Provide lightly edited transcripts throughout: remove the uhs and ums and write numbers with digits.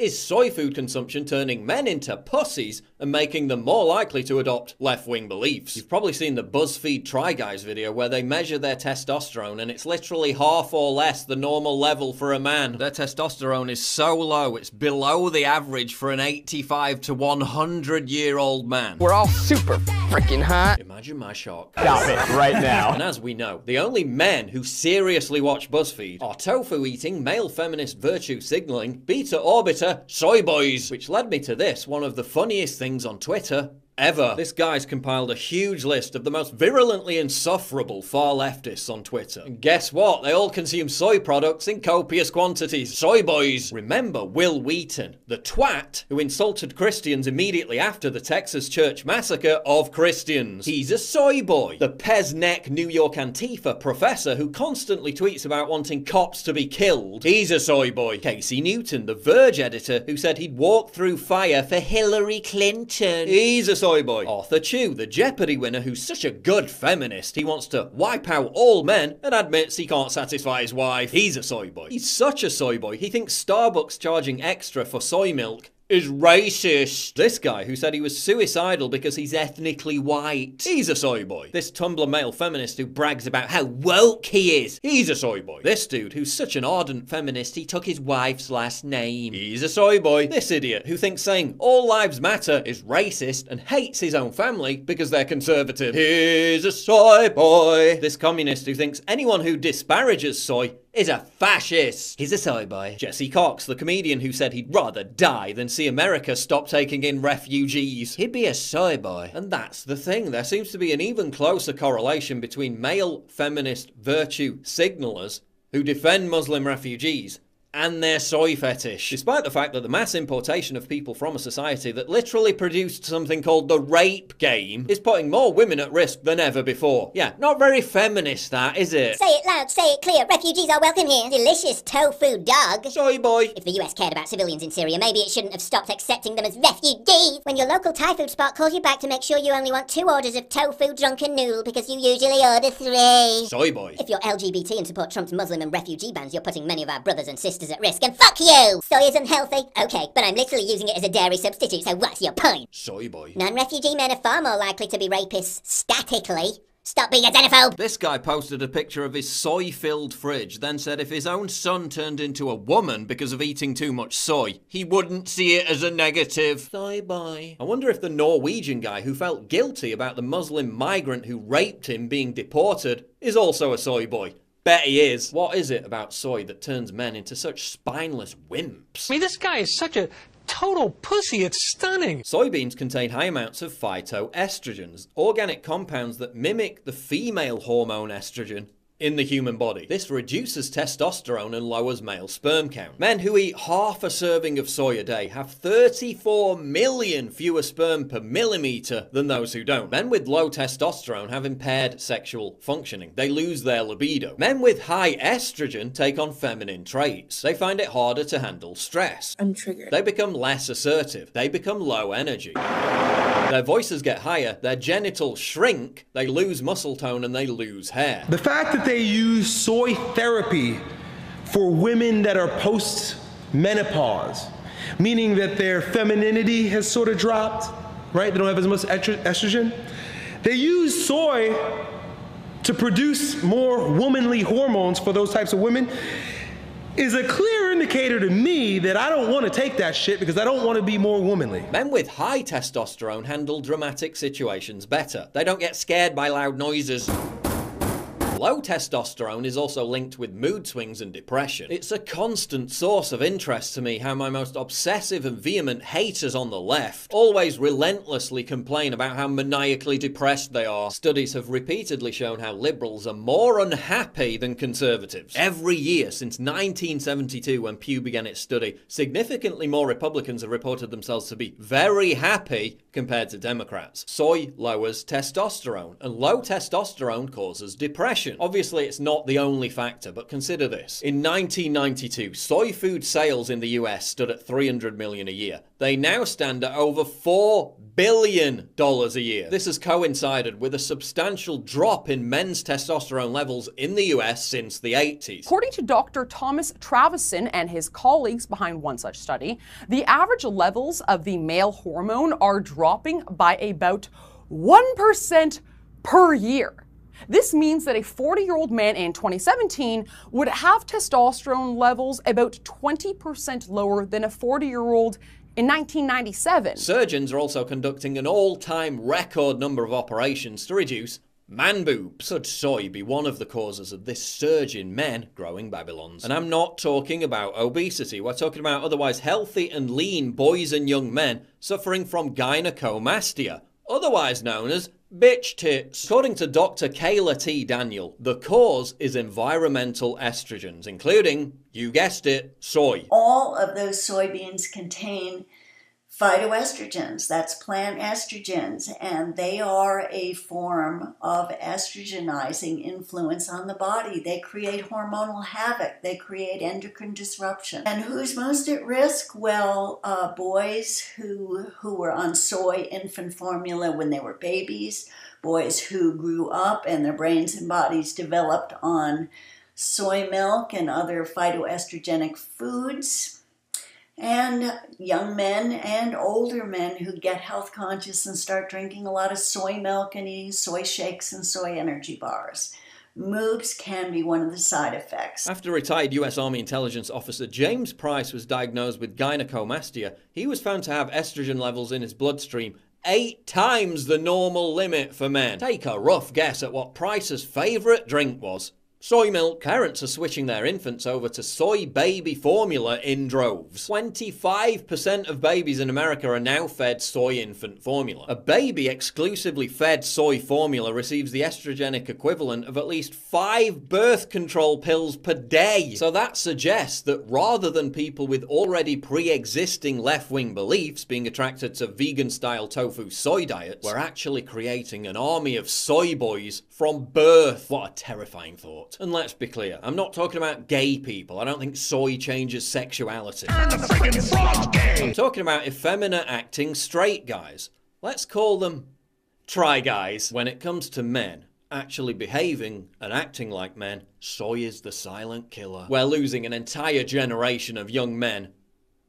Is soy food consumption turning men into pussies and making them more likely to adopt left-wing beliefs? You've probably seen the BuzzFeed Try Guys video where they measure their testosterone and it's literally half or less the normal level for a man. Their testosterone is so low, it's below the average for an 85 to 100-year-old man. We're all super freaking hot. Imagine my shock. Stop it right now. And as we know, the only men who seriously watch BuzzFeed are tofu-eating, male feminist virtue-signaling, beta-orbiter soy boys. Which led me to this, one of the funniest things on Twitter ever. This guy's compiled a huge list of the most virulently insufferable far leftists on Twitter. And guess what? They all consume soy products in copious quantities. Soy boys. Remember Will Wheaton, the twat who insulted Christians immediately after the Texas church massacre of Christians. He's a soy boy. The pez-neck New York Antifa professor who constantly tweets about wanting cops to be killed. He's a soy boy. Casey Newton, the Verge editor who said he'd walk through fire for Hillary Clinton. He's a soy boy. Arthur Chu, the Jeopardy winner who's such a good feminist, he wants to wipe out all men and admits he can't satisfy his wife. He's a soy boy. He's such a soy boy, he thinks Starbucks charging extra for soy milk is racist. This guy who said he was suicidal because he's ethnically white. He's a soy boy. This Tumblr male feminist who brags about how woke he is. He's a soy boy. This dude who's such an ardent feminist he took his wife's last name. He's a soy boy. This idiot who thinks saying all lives matter is racist and hates his own family because they're conservative. He's a soy boy. This communist who thinks anyone who disparages soy is a fascist. He's a soy boy. Jesse Cox, the comedian who said he'd rather die than see America stop taking in refugees. He'd be a soy boy. And that's the thing. There seems to be an even closer correlation between male feminist virtue signalers who defend Muslim refugees and their soy fetish. Despite the fact that the mass importation of people from a society that literally produced something called the rape game is putting more women at risk than ever before. Yeah, not very feminist that, is it? Say it loud, say it clear, refugees are welcome here. Delicious tofu dog. Soy boy. If the US cared about civilians in Syria, maybe it shouldn't have stopped accepting them as refugees. When your local Thai food spot calls you back to make sure you only want 2 orders of tofu drunken noodle because you usually order 3. Soy boy. If you're LGBT and support Trump's Muslim and refugee bans, you're putting many of our brothers and sisters at risk, and fuck you! Soy isn't healthy. Okay, but I'm literally using it as a dairy substitute, so what's your point? Soy boy. Non-refugee men are far more likely to be rapists statically. Stop being a xenophobe! This guy posted a picture of his soy-filled fridge, then said if his own son turned into a woman because of eating too much soy, he wouldn't see it as a negative. Soy boy. I wonder if the Norwegian guy who felt guilty about the Muslim migrant who raped him being deported is also a soy boy. Bet he is. What is it about soy that turns men into such spineless wimps? I mean, this guy is such a total pussy, it's stunning. Soybeans contain high amounts of phytoestrogens, organic compounds that mimic the female hormone estrogen in the human body. This reduces testosterone and lowers male sperm count. Men who eat half a serving of soy a day have 34 million fewer sperm per millimeter than those who don't. Men with low testosterone have impaired sexual functioning. They lose their libido. Men with high estrogen take on feminine traits. They find it harder to handle stress. I'm triggered. They become less assertive. They become low energy. Their voices get higher, their genitals shrink, they lose muscle tone, and they lose hair. The fact that they use soy therapy for women that are post-menopause, meaning that their femininity has sort of dropped, right? They don't have as much estrogen. They use soy to produce more womanly hormones for those types of women, is a clear indicator to me that I don't want to take that shit because I don't want to be more womanly. Men with high testosterone handle dramatic situations better. They don't get scared by loud noises. Low testosterone is also linked with mood swings and depression. It's a constant source of interest to me how my most obsessive and vehement haters on the left always relentlessly complain about how maniacally depressed they are. Studies have repeatedly shown how liberals are more unhappy than conservatives. Every year since 1972, when Pew began its study, significantly more Republicans have reported themselves to be very happy compared to Democrats. Soy lowers testosterone, and low testosterone causes depression. production. Obviously, it's not the only factor, but consider this. In 1992, soy food sales in the US stood at $300 million a year. They now stand at over $4 billion a year. This has coincided with a substantial drop in men's testosterone levels in the US since the 80s. According to Dr. Thomas Travison and his colleagues behind one such study, the average levels of the male hormone are dropping by about 1% per year. This means that a 40-year-old man in 2017 would have testosterone levels about 20% lower than a 40-year-old in 1997. Surgeons are also conducting an all-time record number of operations to reduce man boobs. Could soy be one of the causes of this surge in men growing Babylons? And I'm not talking about obesity. We're talking about otherwise healthy and lean boys and young men suffering from gynecomastia, otherwise known as bitch tits. According to Dr. Kayla T. Daniel, the cause is environmental estrogens, including, you guessed it, soy. All of those soybeans contain phytoestrogens, that's plant estrogens, and they are a form of estrogenizing influence on the body. They create hormonal havoc. They create endocrine disruption. And who's most at risk? Well, boys who were on soy infant formula when they were babies, boys who grew up and their brains and bodies developed on soy milk and other phytoestrogenic foods, and young men and older men who get health conscious and start drinking a lot of soy milk and eating soy shakes and soy energy bars. Moobs can be one of the side effects. After retired US Army intelligence officer James Price was diagnosed with gynecomastia, he was found to have estrogen levels in his bloodstream 8 times the normal limit for men. Take a rough guess at what Price's favourite drink was. Soy milk. Parents are switching their infants over to soy baby formula in droves. 25% of babies in America are now fed soy infant formula. A baby exclusively fed soy formula receives the estrogenic equivalent of at least 5 birth control pills per day. So that suggests that rather than people with already pre-existing left-wing beliefs being attracted to vegan-style tofu soy diets, we're actually creating an army of soy boys from birth. What a terrifying thought. And let's be clear, I'm not talking about gay people. I don't think soy changes sexuality. I'm talking about effeminate acting straight guys. Let's call them try guys. When it comes to men actually behaving and acting like men, soy is the silent killer. We're losing an entire generation of young men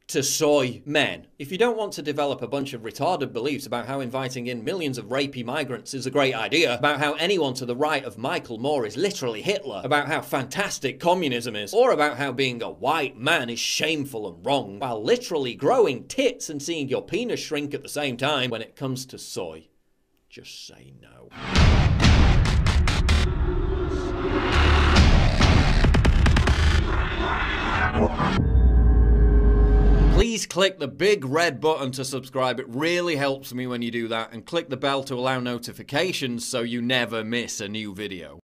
to soy men. If you don't want to develop a bunch of retarded beliefs about how inviting in millions of rapey migrants is a great idea, about how anyone to the right of Michael Moore is literally Hitler, about how fantastic communism is, or about how being a white man is shameful and wrong, while literally growing tits and seeing your penis shrink at the same time, when it comes to soy, just say no. Please click the big red button to subscribe. It really helps me when you do that, and click the bell to allow notifications so you never miss a new video.